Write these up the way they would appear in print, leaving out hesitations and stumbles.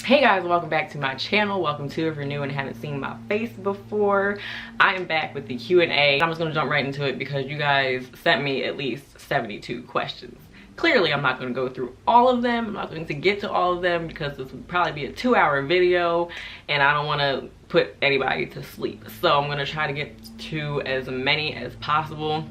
Hey guys, welcome back to my channel. Welcome to if you're new and haven't seen my face before. I am back with the Q&A. I'm just gonna jump right into it because you guys sent me at least 72 questions. Clearly, I'm not gonna go through all of them. I'm not going to get to all of them because this would probably be a 2-hour video and I don't wanna put anybody to sleep. So I'm gonna try to get to as many as possible.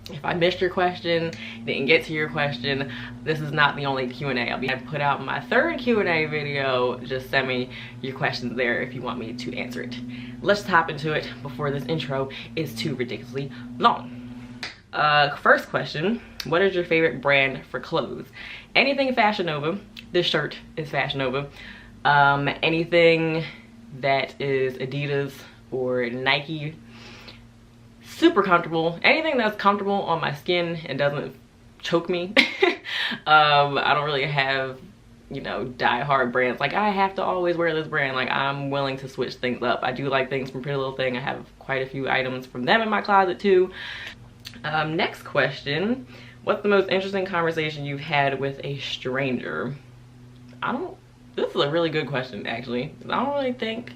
If I missed your question, didn't get to your question, this is not the only Q&A. I put out my third Q&A video. Just send me your questions there if you want me to answer it. Let's hop into it before this intro is too ridiculously long. First question, what is your favorite brand for clothes? Anything Fashion Nova. This shirt is Fashion Nova. Anything that is Adidas or Nike. Super comfortable. Anything that's comfortable on my skin and doesn't choke me. I don't really have, you know, die-hard brands. Like, I have to always wear this brand. Like, I'm willing to switch things up. I do like things from Pretty Little Thing. I have quite a few items from them in my closet too. Next question. What's the most interesting conversation you've had with a stranger? This is a really good question, actually. I don't really think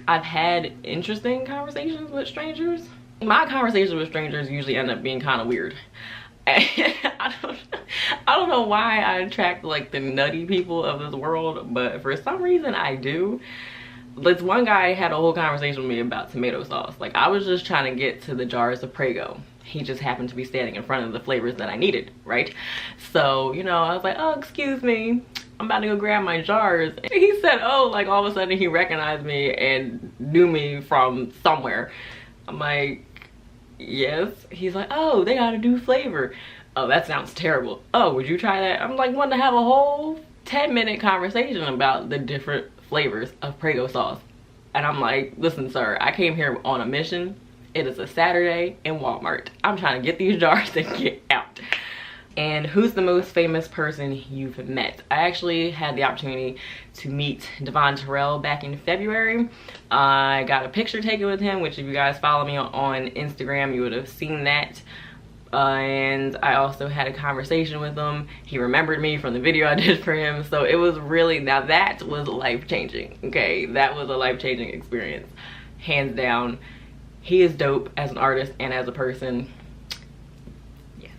I've had interesting conversations with strangers. My conversations with strangers usually end up being kind of weird. I don't know why I attract like the nutty people of this world, but for some reason I do. This one guy had a whole conversation with me about tomato sauce. Like, I was just trying to get to the jars of Prego. He just happened to be standing in front of the flavors that I needed, right? So, you know, I was like, oh, excuse me, I'm about to go grab my jars. And he said, oh, like all of a sudden he recognized me and knew me from somewhere. I'm like, yes. He's like, oh, they got a new flavor. Oh, that sounds terrible. Oh, would you try that? I'm like, wanting to have a whole 10-minute conversation about the different flavors of Prego sauce. And I'm like, listen, sir, I came here on a mission. It is a Saturday in Walmart. I'm trying to get these jars and get out. And who's the most famous person you've met? I actually had the opportunity to meet Devon Terrell back in February. I got a picture taken with him, which if you guys follow me on Instagram, you would have seen that. And I also had a conversation with him. He remembered me from the video I did for him. So it was really, now that was life-changing, okay? That was a life-changing experience, hands down. He is dope as an artist and as a person. Yes.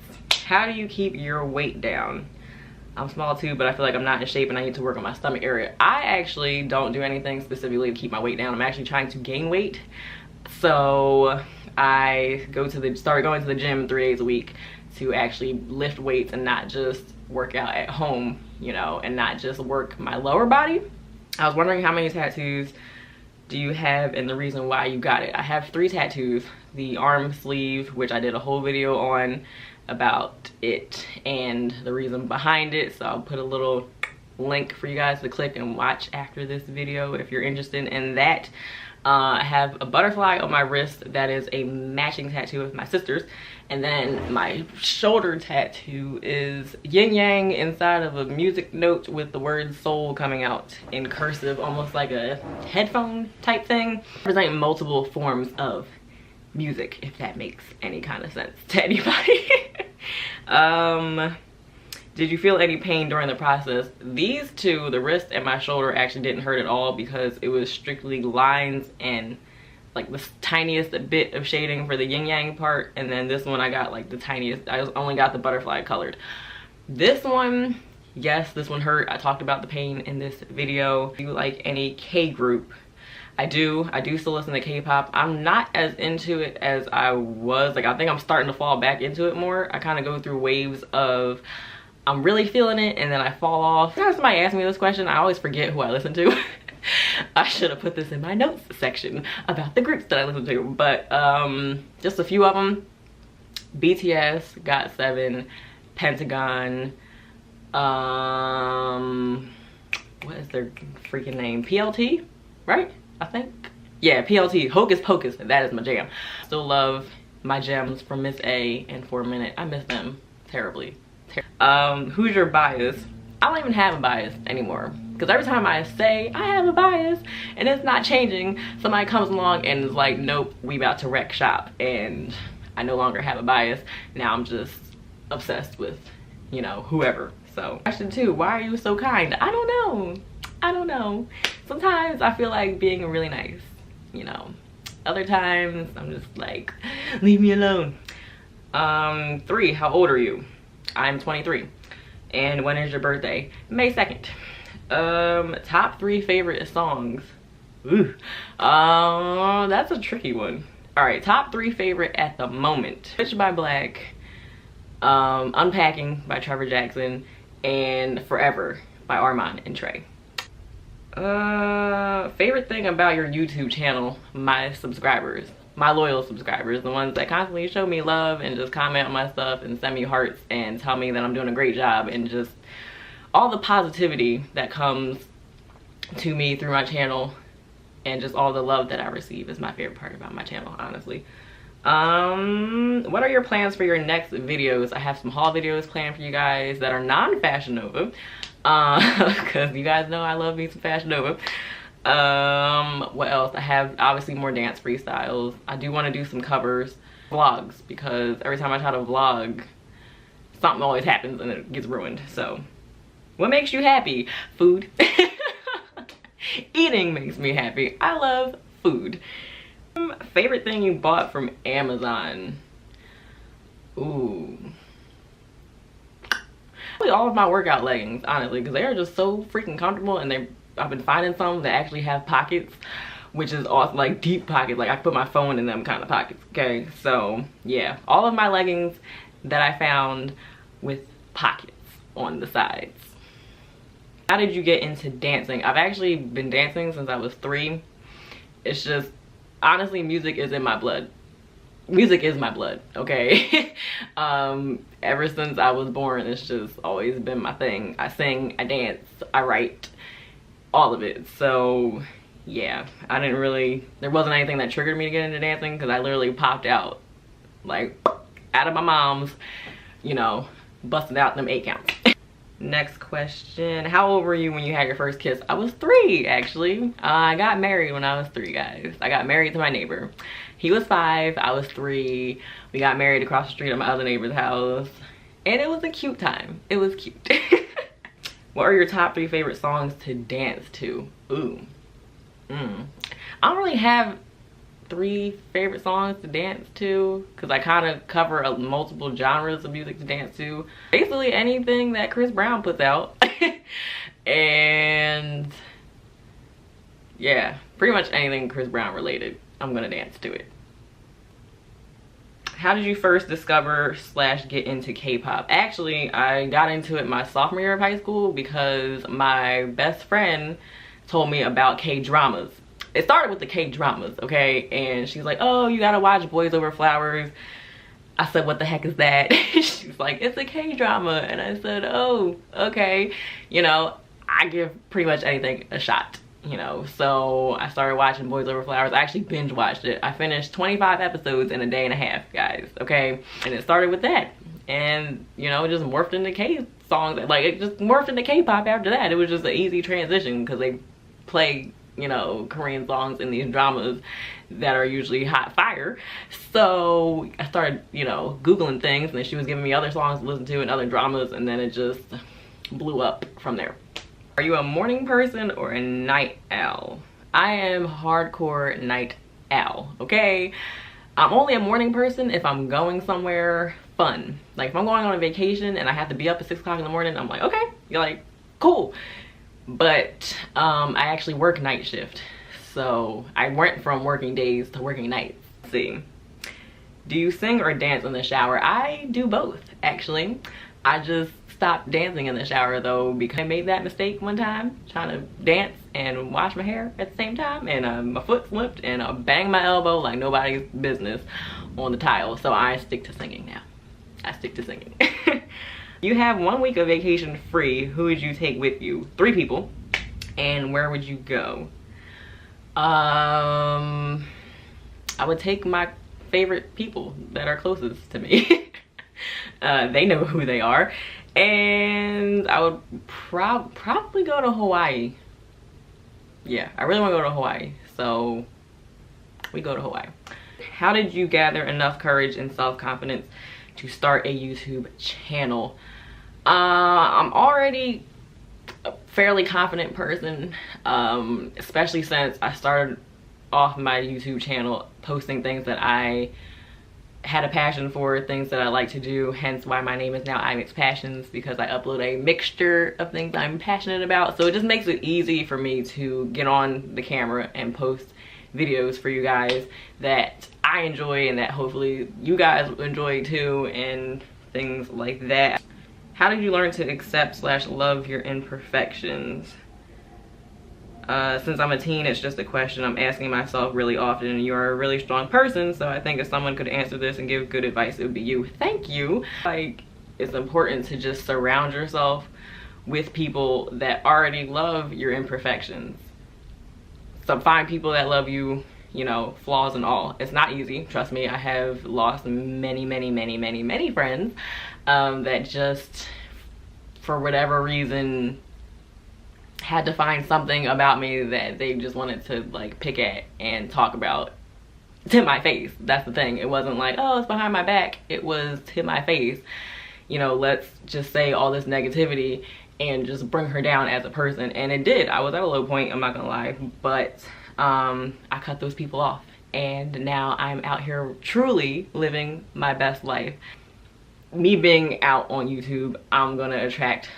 How do you keep your weight down? I'm small too, but I feel like I'm not in shape and I need to work on my stomach area. I actually don't do anything specifically to keep my weight down. I'm actually trying to gain weight. So I started going to the gym 3 days a week to actually lift weights and not just work out at home, you know, and not just work my lower body. I was wondering how many tattoos do you have and the reason why you got it. I have 3 tattoos. The arm sleeve, which I did a whole video on about it and the reason behind it. So I'll put a little link for you guys to click and watch after this video if you're interested in that. I have a butterfly on my wrist that is a matching tattoo of my sister's. And then my shoulder tattoo is yin yang inside of a music note with the word soul coming out in cursive, almost like a headphone type thing. Representing multiple forms of music, if that makes any kind of sense to anybody. Did you feel any pain during the process? These two, the wrist and my shoulder, actually didn't hurt at all because it was strictly lines and like the tiniest bit of shading for the yin yang part. And then this one I got like the tiniest, I only got the butterfly colored. This one, yes, this one hurt. I talked about the pain in this video. Do you like any K group? I do still listen to K-pop. I'm not as into it as I was. Like, I think I'm starting to fall back into it more. I kind of go through waves of I'm really feeling it and then I fall off. Every time somebody asks me this question, I always forget who I listen to. I should have put this in my notes section about the groups that I listen to, but just a few of them. BTS, GOT7, Pentagon, what is their freaking name? PLT, right? I think. Yeah, PLT, Hocus Pocus, that is my jam. Still love my gems from Miss A and For a Minute. I miss them terribly. Who's your bias? I don't even have a bias anymore because every time I say I have a bias and it's not changing, somebody comes along and is like, nope, we about to wreck shop, and I no longer have a bias. Now I'm just obsessed with, you know, whoever. So question 2, why are you so kind? I don't know. I don't know. Sometimes I feel like being really nice, you know. Other times I'm just like, leave me alone. 3, how old are you? I'm 23. And when is your birthday? May 2nd. Top 3 favorite songs. Ooh. That's a tricky one. All right, top 3 favorite at the moment. Bitch by Black, Unpacking by Trevor Jackson, and Forever by Armand and Trey. Favorite thing about your YouTube channel? My subscribers, my loyal subscribers, the ones that constantly show me love and just comment on my stuff and send me hearts and tell me that I'm doing a great job, and just all the positivity that comes to me through my channel, and just all the love that I receive is my favorite part about my channel, honestly. What are your plans for your next videos? I have some haul videos planned for you guys that are non-Fashion Nova, because you guys know I love me some Fashion Nova. What else? I have obviously more dance freestyles. I do want to do some covers, vlogs, because every time I try to vlog, something always happens and it gets ruined. So what makes you happy? Food. Eating makes me happy. I love food. Favorite thing you bought from Amazon? Ooh, all of my workout leggings, honestly, because they are just so freaking comfortable, and I've been finding some that actually have pockets, which is awesome, like deep pockets, like I put my phone in them kind of pockets. Okay, so yeah, all of my leggings that I found with pockets on the sides. How did you get into dancing? I've actually been dancing since I was 3. It's just, honestly, music is in my blood. Music is my blood, okay? Ever since I was born, it's just always been my thing. I sing, I dance, I write, all of it. So yeah, there wasn't anything that triggered me to get into dancing, because I literally popped out, like, out of my mom's, you know, busting out them 8 counts. Next question. How old were you when you had your first kiss? I was 3, actually. I got married when I was 3, guys. I got married to my neighbor. He was 5, I was 3. We got married across the street at my other neighbor's house. And it was a cute time. It was cute. What are your top 3 favorite songs to dance to? Ooh. I don't really have 3 favorite songs to dance to, because I kind of cover multiple genres of music to dance to. Basically anything that Chris Brown puts out. And yeah, pretty much anything Chris Brown related, I'm gonna dance to it. How did you first discover / get into K-pop? Actually, I got into it my sophomore year of high school because my best friend told me about K-dramas. It started with the K-dramas, okay? And she's like, oh, you gotta watch Boys Over Flowers. I said, what the heck is that? She's like, it's a K-drama. And I said, oh, okay. You know, I give pretty much anything a shot, you know? So I started watching Boys Over Flowers. I actually binge watched it. I finished 25 episodes in a day and a half, guys, okay? And it started with that. And, you know, it just morphed into K-songs. Like, it just morphed into K-pop after that. It was just an easy transition because they play, you know, Korean songs in these dramas that are usually hot fire. So I started, you know, Googling things, and then she was giving me other songs to listen to and other dramas, and then it just blew up from there. Are you a morning person or a night owl? I am hardcore night owl, okay? I'm only a morning person if I'm going somewhere fun. Like if I'm going on a vacation and I have to be up at 6 o'clock in the morning, I'm like, okay, you're like, cool. But I actually work night shift, so I went from working days to working nights. Let's see, do you sing or dance in the shower? I do both, actually. I just stopped dancing in the shower though because I made that mistake one time trying to dance and wash my hair at the same time, and my foot slipped and I banged my elbow like nobody's business on the tile. So I stick to singing now. I stick to singing. You have 1 week of vacation free. Who would you take with you? 3 people. And where would you go? I would take my favorite people that are closest to me. They know who they are. And I would probably go to Hawaii. Yeah, I really want to go to Hawaii. So we go to Hawaii. How did you gather enough courage and self-confidence to start a YouTube channel? I'm already a fairly confident person, especially since I started off my YouTube channel posting things that I had a passion for, things that I like to do, hence why my name is now IMix Passions, because I upload a mixture of things I'm passionate about. So it just makes it easy for me to get on the camera and post videos for you guys that I enjoy and that hopefully you guys enjoy too, and things like that. How did you learn to accept / love your imperfections? Since I'm a teen, it's just a question I'm asking myself really often. You are a really strong person, so I think if someone could answer this and give good advice, it would be you. Thank you. Like, it's important to just surround yourself with people that already love your imperfections. So find people that love you, you know, flaws and all. It's not easy, trust me. I have lost many friends that just, for whatever reason, had to find something about me that they just wanted to like pick at and talk about to my face. That's the thing. It wasn't like, oh, it's behind my back. It was to my face. You know, let's just say all this negativity and just bring her down as a person. And it did. I was at a low point, I'm not gonna lie, but I cut those people off, and now I'm out here truly living my best life. Me being out on YouTube, I'm gonna attract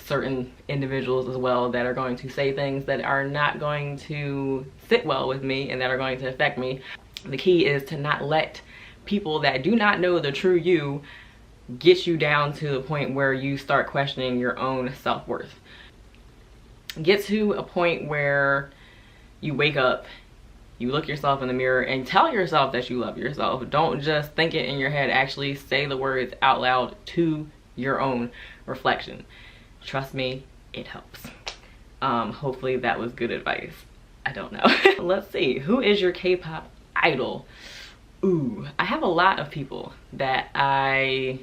certain individuals as well that are going to say things that are not going to sit well with me and that are going to affect me. The key is to not let people that do not know the true you get you down to the point where you start questioning your own self-worth. Get to a point where you wake up, you look yourself in the mirror and tell yourself that you love yourself. Don't just think it in your head. Actually say the words out loud to your own reflection. Trust me, it helps. Hopefully that was good advice. I don't know. Let's see, who is your K-pop idol? Ooh, I have a lot of people that I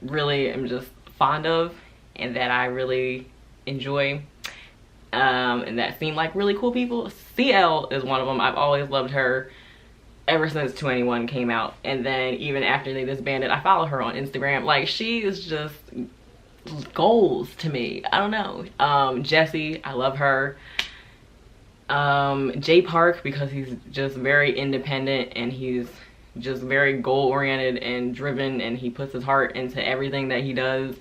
really am just fond of and that I really enjoy, and that seem like really cool people. CL is one of them. I've always loved her ever since 2NE1 came out, and then even after they disbanded, I follow her on Instagram. Like, she is just goals to me. I don't know. Jessie, I love her. Jay Park, because he's just very independent and he's just very goal oriented and driven, and he puts his heart into everything that he does.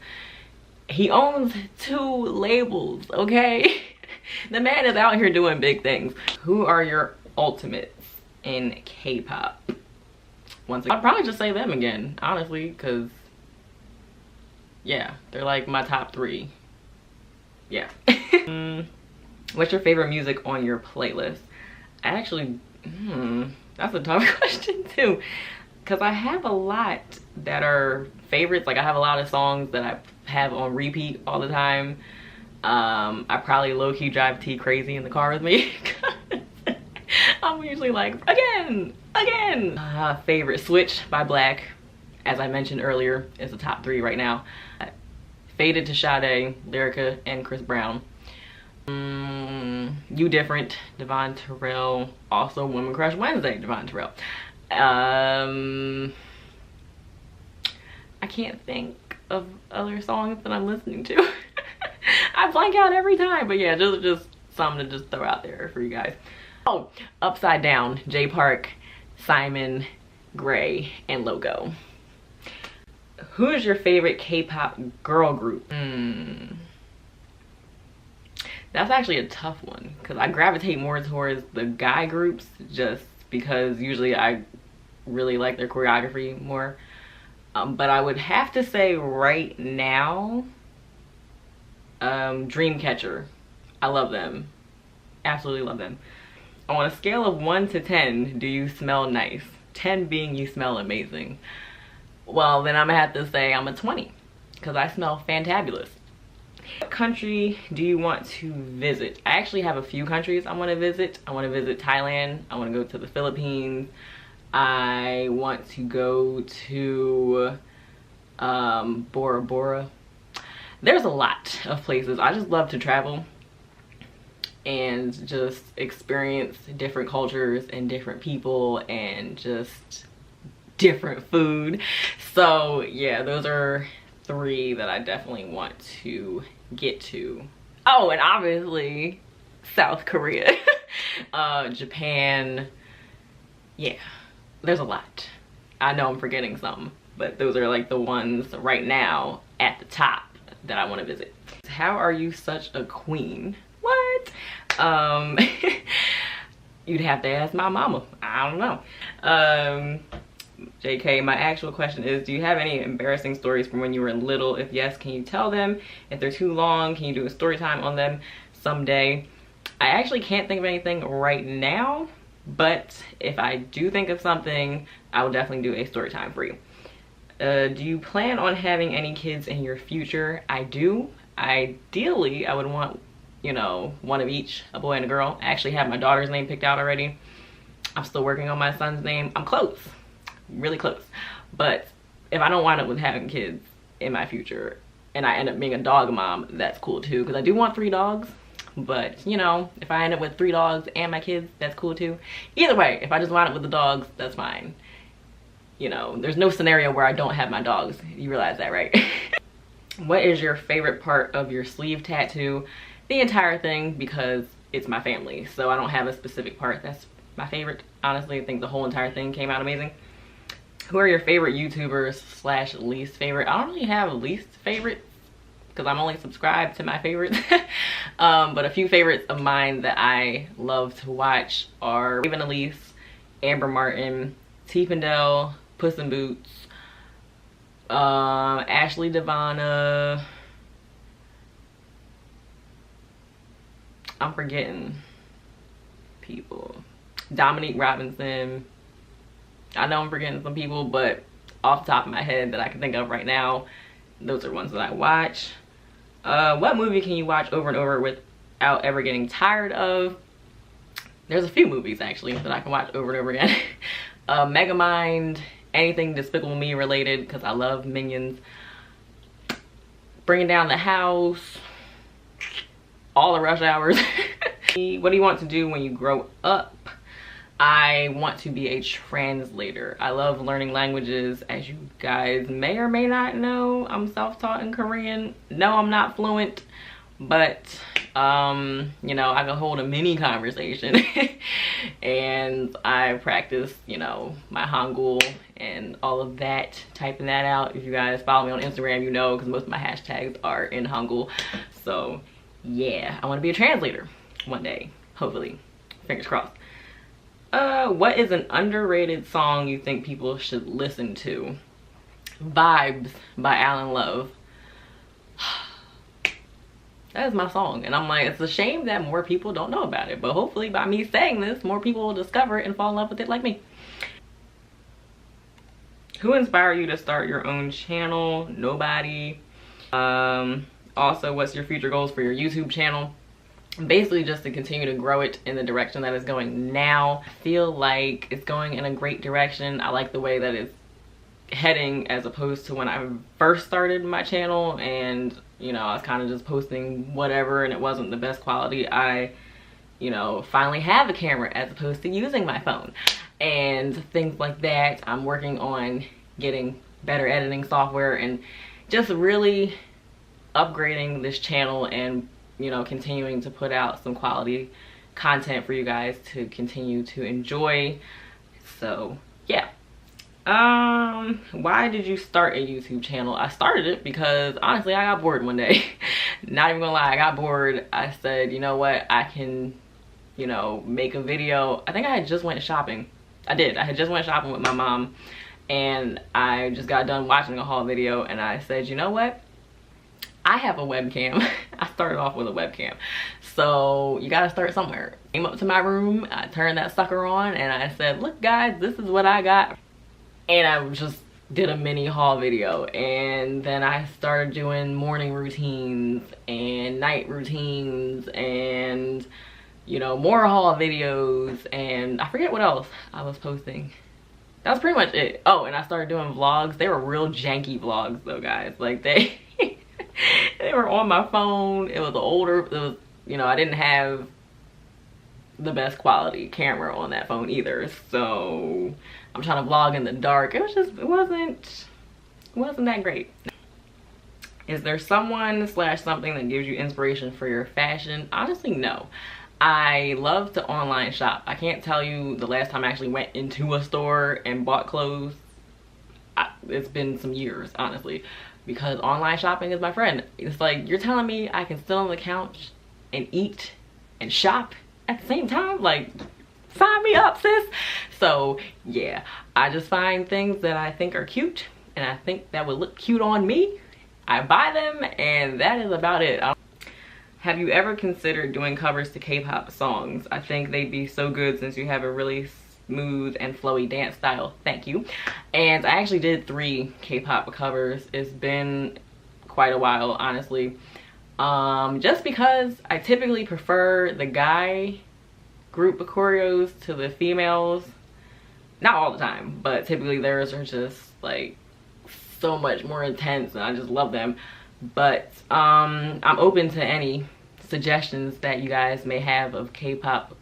He owns 2 labels, okay? The man is out here doing big things. Who are your ultimates in K-pop? Once again, I'd probably just say them again, honestly, because yeah, they're like my top 3. Yeah. What's your favorite music on your playlist? I actually, that's a tough question too, because I have a lot that are favorites. Like, I have a lot of songs that I have on repeat all the time. I probably low-key drive T crazy in the car with me. I'm usually like, again. Favorite, Switch by Black, as I mentioned earlier, is the top 3 right now. Faded to Sade, Lyrica, and Chris Brown. You Different, Devon Terrell. Also Women Crush Wednesday, Devon Terrell. I can't think of other songs that I'm listening to. I blank out every time, but yeah, just something to just throw out there for you guys. Oh, Upside Down, Jay Park, Simon, Gray, and Logo. Who is your favorite K-pop girl group? That's actually a tough one, because I gravitate more towards the guy groups just because usually I really like their choreography more. But I would have to say right now, Dreamcatcher. I love them. Absolutely love them. On a scale of 1 to 10, do you smell nice? 10 being you smell amazing. Well, then I'm gonna have to say I'm a 20, because I smell fantabulous. What country do you want to visit? I actually have a few countries I want to visit. I want to visit Thailand. I want to go to the Philippines. I want to go to Bora Bora. There's a lot of places. I just love to travel and just experience different cultures and different people and just different food. So yeah, those are 3 that I definitely want to get to. Oh, and obviously South Korea, Japan. Yeah, there's a lot. I know I'm forgetting some, but those are like the ones right now at the top that I want to visit. How are you such a queen? What? You'd have to ask my mama. I don't know. JK, my actual question is, do you have any embarrassing stories from when you were little? If yes, can you tell them? If they're too long, can you do a story time on them someday? I actually can't think of anything right now, but if I do think of something, I will definitely do a story time for you. Do you plan on having any kids in your future? I do. Ideally, I would want, you know, one of each, a boy and a girl. I actually have my daughter's name picked out already. I'm still working on my son's name. I'm close, really close. But if I don't wind up with having kids in my future and I end up being a dog mom, that's cool too, because I do want 3 dogs. But, you know, if I end up with 3 dogs and my kids, that's cool too. Either way, if I just wind up with the dogs, that's fine. You know, there's no scenario where I don't have my dogs. You realize that, right? What is your favorite part of your sleeve tattoo? The entire thing, because it's my family. So I don't have a specific part that's my favorite. Honestly, I think the whole entire thing came out amazing. Who are your favorite YouTubers / least favorite? I don't really have least favorite because I'm only subscribed to my favorites. But a few favorites of mine that I love to watch are Raven Elise, Amber Martin, T. Pendel, Puss in Boots, Ashley Devana. I'm forgetting people. Dominique Robinson. I know I'm forgetting some people, but off the top of my head that I can think of right now, those are ones that I watch. What movie can you watch over and over without ever getting tired of? There's a few movies actually that I can watch over and over again. Megamind, anything Despicable Me related, because I love Minions. Bringing Down the House, all the Rush Hours. What do you want to do when you grow up? I want to be a translator. I love learning languages. As you guys may or may not know, I'm self-taught in Korean. No, I'm not fluent, but you know, I can hold a mini conversation. And I practice, you know, my Hangul and all of that, typing that out. If you guys follow me on Instagram, you know, because most of my hashtags are in Hangul. So yeah, I want to be a translator one day, hopefully, fingers crossed. What is an underrated song you think people should listen to? Vibes by Alan Love. That is my song, and I'm like, it's a shame that more people don't know about it, but hopefully by me saying this, more people will discover it and fall in love with it like me. Who inspired you to start your own channel? Nobody. Also, what's your future goals for your YouTube channel? Basically just to continue to grow it in the direction that it's going now. I feel like it's going in a great direction. I like the way that it's heading as opposed to when I first started my channel and, you know, I was kind of just posting whatever and it wasn't the best quality. I, you know, finally have a camera as opposed to using my phone and things like that. I'm working on getting better editing software and just really upgrading this channel and, you know, continuing to put out some quality content for you guys to continue to enjoy. So yeah. Why did you start a YouTube channel? I started it because honestly I got bored one day. Not even gonna lie, I got bored. I said, you know what, I can, you know, make a video. I think I had just went shopping. I had just went shopping with my mom and I just got done watching a haul video and I said, you know what, I have a webcam. I started off with a webcam. So you gotta start somewhere. Came up to my room, I turned that sucker on and I said, look guys, this is what I got. And I just did a mini haul video. And then I started doing morning routines and night routines and, you know, more haul videos. And I forget what else I was posting. That was pretty much it. Oh, and I started doing vlogs. They were real janky vlogs though, guys. Like they were on my phone. It was you know, I didn't have the best quality camera on that phone either. So I'm trying to vlog in the dark. It wasn't that great. Is there someone slash something that gives you inspiration for your fashion? Honestly, no. I love to online shop. I can't tell you the last time I actually went into a store and bought clothes. It's been some years, honestly, because online shopping is my friend. It's like, you're telling me I can sit on the couch and eat and shop at the same time? Like, sign me up, sis. So yeah, I just find things that I think are cute and I think that would look cute on me. I buy them, and that is about it. Have you ever considered doing covers to K-pop songs? I think they'd be so good since you have a really smooth and flowy dance style. Thank you. And I actually did 3 K-pop covers. It's been quite a while, honestly. Just because I typically prefer the guy group choreos to the females. Not all the time, but typically theirs are just like so much more intense and I just love them. But I'm open to any suggestions that you guys may have of K-pop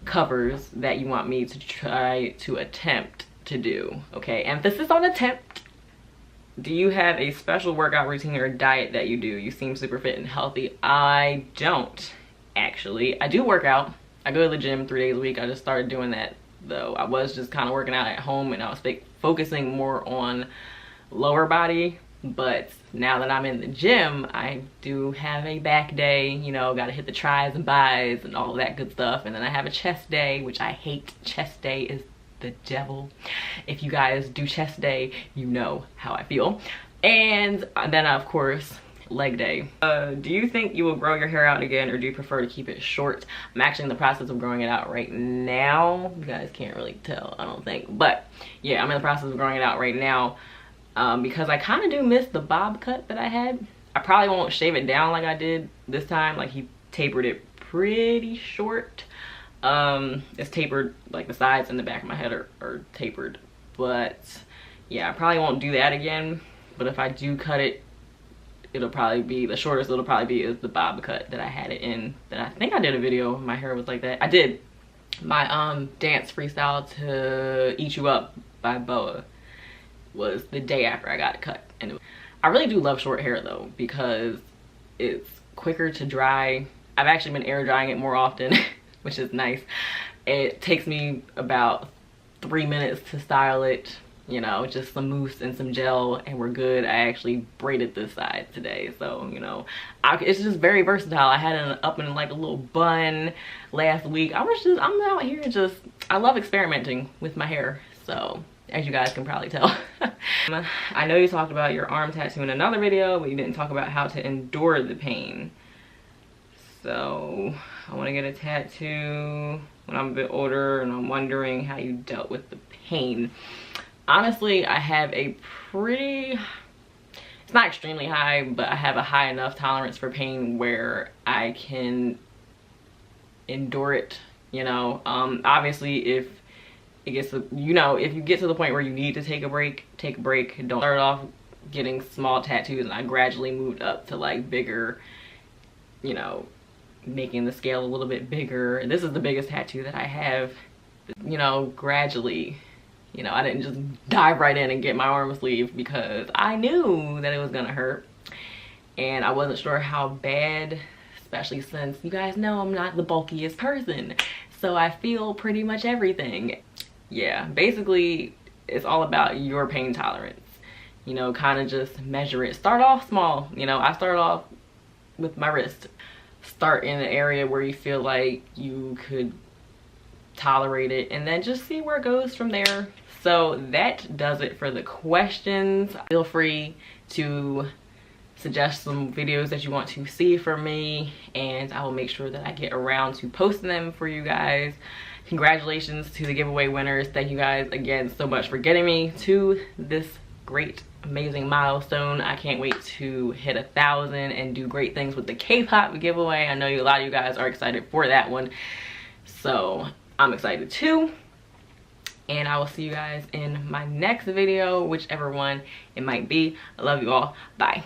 covers that you want me to try to attempt to do. Okay, emphasis on attempt. Do you have a special workout routine or diet that you do? You seem super fit and healthy. I don't, actually. I do work out. I go to the gym 3 days a week. I just started doing that though. I was just kind of working out at home and I was focusing more on lower body, but now that I'm in the gym, I do have a back day, you know, gotta hit the tris and bis and all that good stuff. And then I have a chest day, which I hate. Chest day is the devil. If you guys do chest day, you know how I feel. And then of course, leg day. Do you think you will grow your hair out again, or do you prefer to keep it short? I'm actually in the process of growing it out right now. You guys can't really tell, I don't think, but yeah, I'm in the process of growing it out right now. Because I kind of do miss the bob cut that I had. I probably won't shave it down like I did this time. Like, he tapered it pretty short. It's tapered, like the sides and the back of my head are tapered. But yeah, I probably won't do that again. But if I do cut it, it'll probably be, the shortest it'll probably be is the bob cut that I had it in. That I think I did a video, my hair was like that. I did my dance freestyle to Eat You Up by Boa. Was the day after I got it cut. And I really do love short hair though, because it's quicker to dry. I've actually been air drying it more often, which is nice. It takes me about 3 minutes to style it, you know, just some mousse and some gel and we're good. I actually braided this side today, so you know, it's just very versatile. I had it up in like a little bun last week. I'm out here just, I love experimenting with my hair, so as you guys can probably tell. I know you talked about your arm tattoo in another video, but you didn't talk about how to endure the pain. So I want to get a tattoo when I'm a bit older, and I'm wondering how you dealt with the pain. Honestly, I have a pretty, it's not extremely high, but I have a high enough tolerance for pain where I can endure it, you know. Obviously if it gets to, you know, if you get to the point where you need to take a break, take a break. Don't start off getting small tattoos, and I gradually moved up to like bigger, you know, making the scale a little bit bigger. This is the biggest tattoo that I have, you know, gradually. You know, I didn't just dive right in and get my arm sleeve because I knew that it was gonna hurt and I wasn't sure how bad, especially since you guys know I'm not the bulkiest person, so I feel pretty much everything. Yeah, basically it's all about your pain tolerance, you know. Kind of just measure it. Start off small, you know. I started off with my wrist. Start in an area where you feel like you could tolerate it, and then just see where it goes from there. So that does it for the questions. Feel free to suggest some videos that you want to see from me, and I will make sure that I get around to posting them for you guys. Congratulations to the giveaway winners. Thank you guys again so much for getting me to this great, amazing milestone. I can't wait to hit 1,000 and do great things with the K-pop giveaway. I know a lot of you guys are excited for that one, so I'm excited too. And I will see you guys in my next video, whichever one it might be. I love you all. Bye.